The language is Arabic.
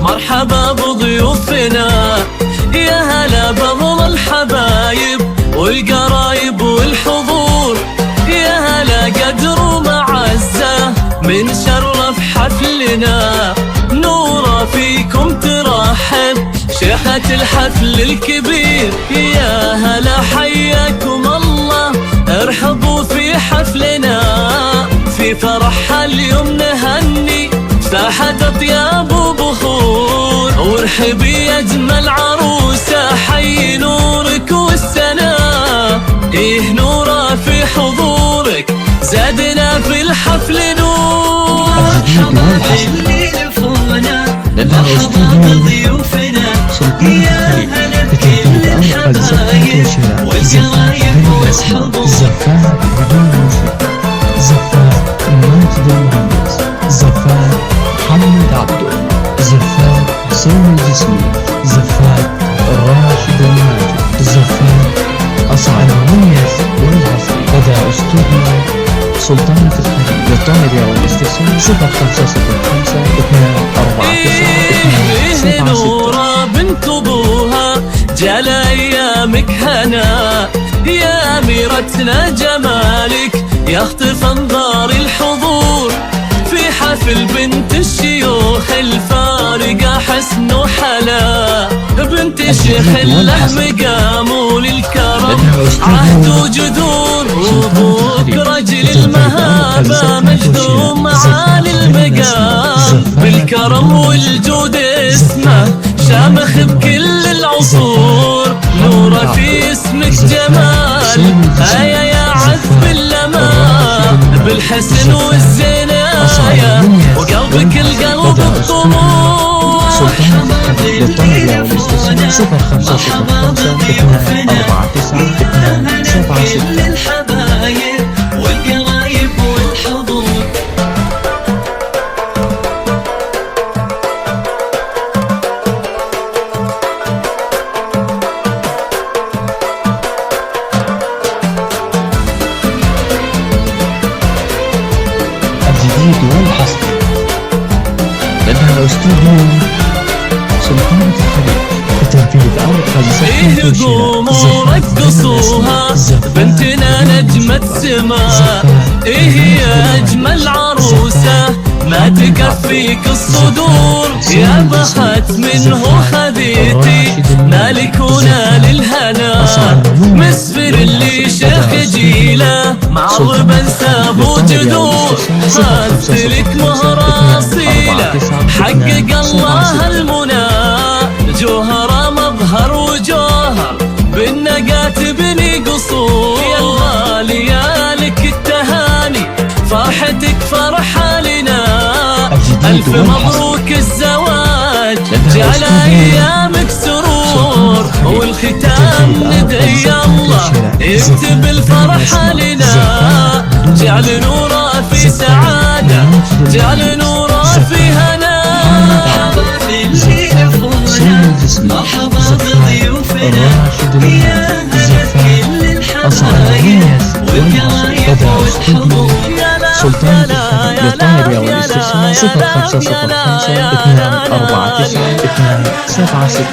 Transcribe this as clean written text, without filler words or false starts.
مرحبا بضيوفنا، يا هلا بهم الحبايب والقرايب والحضور، يا هلا قدر ومعزة من شرف حفلنا، نورا فيكم ترحب شيخة الحفل الكبير، يا هلا حياكم الله ارحبوا في حفلنا، في فرحها اليوم نهني فاحت اطياب وبخور، وارحبي يا اجمل عروسه حي نورك والسنا، ايه نوره في حضورك زادنا في الحفل نور. مرحبا باللي لفونا، مرحبا بضيوفنا، يا هلا بكل الحبايب والقرايب والحضور. زفاف بدون موسيقى، زفاف ماجد المهندس، زفاف محمد عبده، زفاف حسين الجسمي، زفاف راشد الماجد، زفاف أصعد المميز والعصري. لدى استوديو سلطانة الحريم للطائرة والاستفسار 0505 249 نورا بنت ابوها جال ايامك هنا، يا اميرتنا جمالك يخطف انظار الحضور، في حفل بنت الشيوخ الفارقة حسن وحلا، بنت الشيخ له مقام وللكرم عهد وجذور، وابوك رجل المهابة مجذوم معالي المقام، بالكرم والجود اسمه شامخ بكل العصور، نوره في اسمك جمال آية يا عذب اللماء، بالحسن والزنايا وقلبك القلب الطموح. سلطانة للطائرة والاستفسار 0505 249 276. الحبايب والقرايب والحضور. الجديد والحصري لدى الاستوديو سلطانة الحريم بتنفيذ فيه قوموا رقصوها بنتنا نجمة سما، ايه يا اجمل عروسة ما تكفيك الصدور، يا بخت منه خذيتي مالكونا للهنا، مسفر اللي شيخ جيله معظم انساب وجذور، مثلك مهر اصيله حقق الله المنى، جوهره مظهر وجوهر بالنقات بني قصور، يا الغالية لك التهاني فرحتك فرحة لنا، ألف مبروك الزواج جعل أيامك سرور، والختام ندعي الله يكتب الفرحة لنا، جعل نورا في سعادة جعل نورا في هنا. مرحبا بضيوفنا، يا هلا بكل الحبايب والقرايب والحضور. سلطانة للطائرة والاستفسار 0505 249 276.